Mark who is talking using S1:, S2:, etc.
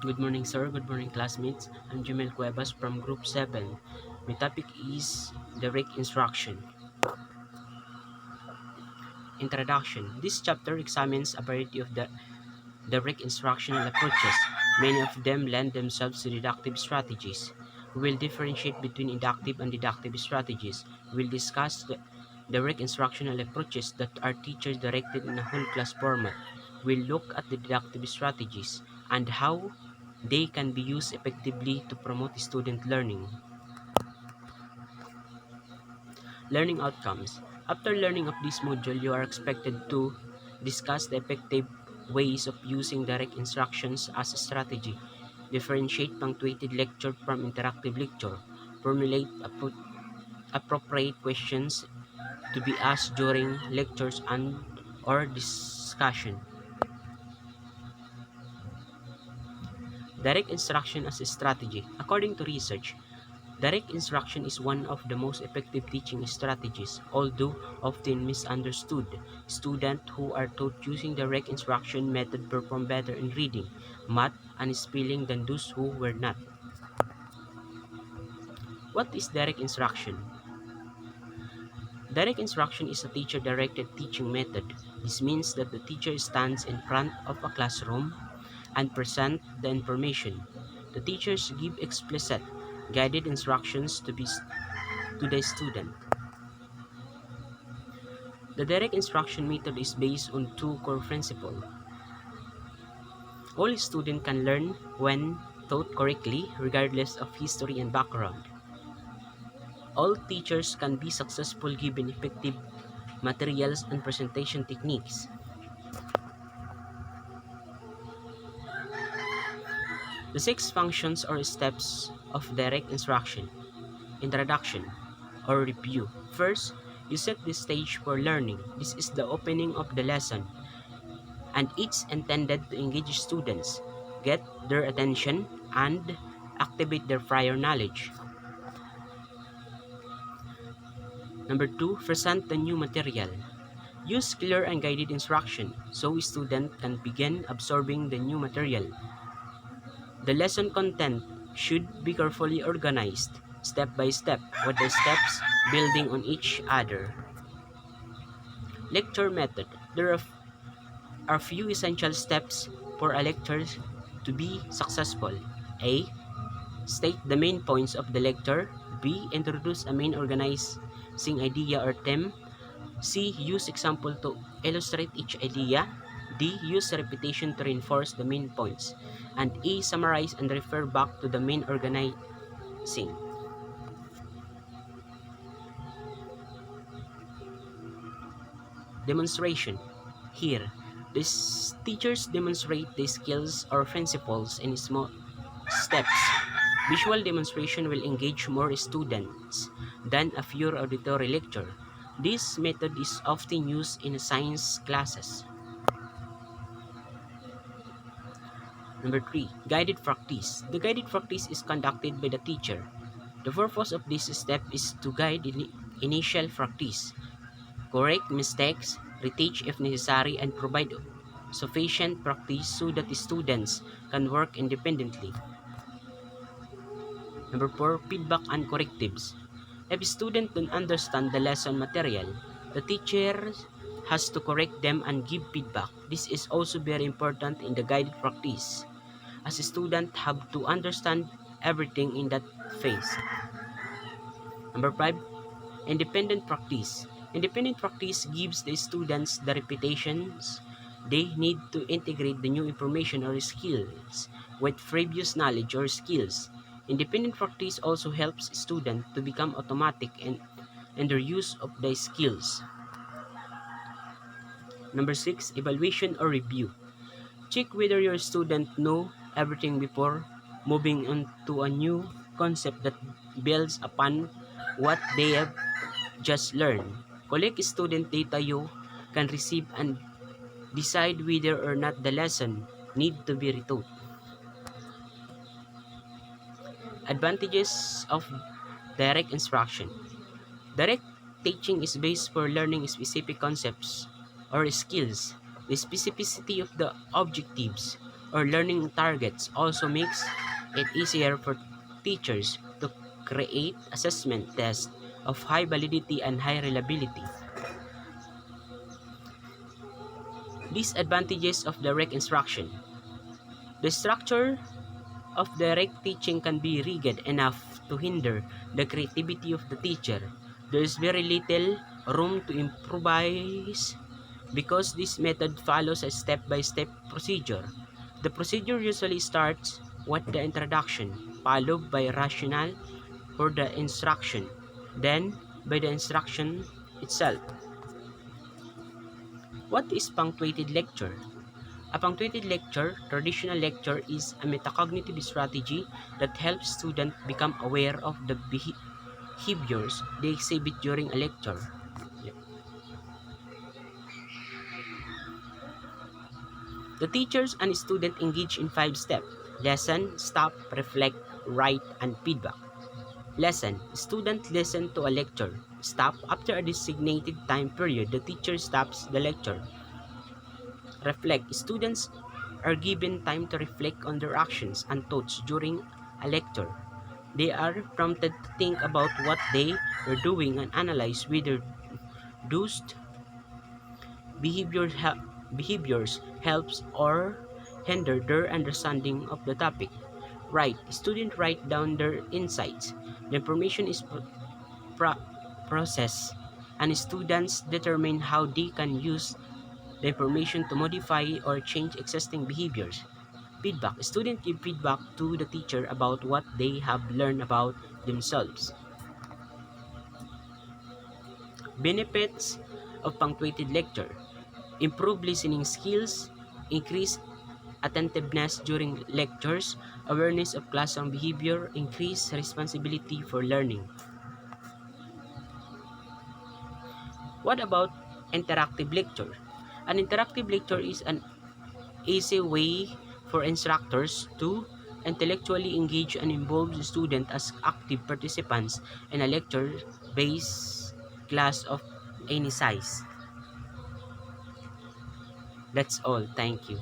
S1: Good morning, sir. Good morning, classmates. I'm Jumel Cuevas from Group 7. My topic is direct instruction. Introduction. This chapter examines a variety of the direct instructional approaches. Many of them lend themselves to deductive strategies. We will differentiate between inductive and deductive strategies. We will discuss the direct instructional approaches that are teacher-directed in a whole class format. We'll look at the deductive strategies and how they can be used effectively to promote student learning. Learning outcomes. After learning of this module, you are expected to discuss the effective ways of using direct instructions as a strategy, differentiate punctuated lecture from interactive lecture, formulate appropriate questions to be asked during lectures and or discussion. Direct instruction as a strategy. According to research, direct instruction is one of the most effective teaching strategies, although often misunderstood. Students who are taught using direct instruction method perform better in reading, math, and spelling than those who were not. What is direct instruction? Direct instruction is a teacher-directed teaching method. This means that the teacher stands in front of a classroom and present the information. The teachers give explicit, guided instructions to the student. The direct instruction method is based on two core principles. All students can learn when taught correctly, regardless of history and background. All teachers can be successful given effective materials and presentation techniques. The six functions or steps of direct instruction. Introduction or review. First, you set the stage for learning. This is the opening of the lesson, and it's intended to engage students, get their attention, and activate their prior knowledge. Number 2, present the new material. Use clear and guided instruction so students can begin absorbing the new material. The lesson content should be carefully organized, step by step, with the steps building on each other. Lecture method. There are few essential steps for a lecture to be successful. A. State the main points of the lecture. B. Introduce a main organizing idea or theme. C. Use example to illustrate each idea. D. Use repetition to reinforce the main points. And E. Summarize and refer back to the main organizing. Demonstration. Here, the teachers demonstrate the skills or principles in small steps. Visual demonstration will engage more students than a pure auditory lecture. This method is often used in science classes. Number 3, guided practice. The guided practice is conducted by the teacher. The purpose of this step is to guide initial practice, correct mistakes, reteach if necessary, and provide sufficient practice so that the students can work independently. Number 4, feedback and correctives. If a student don't understand the lesson material, the teacher has to correct them and give feedback. This is also very important in the guided practice, as a student have to understand everything in that phase. Number 5, independent practice. Independent practice gives the students the repetitions they need to integrate the new information or skills with previous knowledge or skills. Independent practice also helps students to become automatic in their use of the skills. Number 6, evaluation or review. Check whether your student know everything before moving on to a new concept that builds upon what they have just learned. Collect student data you can receive and decide whether or not the lesson need to be retaught. Advantages of direct instruction. Direct teaching is based for learning specific concepts or skills. The specificity of the objectives or learning targets also makes it easier for teachers to create assessment tests of high validity and high reliability. Disadvantages of direct instruction. The structure of direct teaching can be rigid enough to hinder the creativity of the teacher. There is very little room to improvise because this method follows a step-by-step procedure. The procedure usually starts with the introduction, followed by rationale for the instruction, then by the instruction itself. What is punctuated lecture? A punctuated lecture, traditional lecture, is a metacognitive strategy that helps students become aware of the behaviors they exhibit during a lecture. The teachers and student engage in 5 steps: lesson, stop, reflect, write, and feedback. Lesson. Student listen to a lecture. Stop. After a designated time period, the teacher stops the lecture. Reflect. Students are given time to reflect on their actions and thoughts during a lecture. They are prompted to think about what they are doing and analyze whether those behaviors, behaviors helps or hinder their understanding of the topic. Write. Students write down their insights. The information is pro- processed, and students determine how they can use the information to modify or change existing behaviors. Feedback. Students give feedback to the teacher about what they have learned about themselves. Benefits of punctuated lecture. Improve listening skills, increase attentiveness during lectures, awareness of classroom behavior, increase responsibility for learning. What about interactive lecture? An interactive lecture is an easy way for instructors to intellectually engage and involve the student as active participants in a lecture-based class of any size. That's all. Thank you.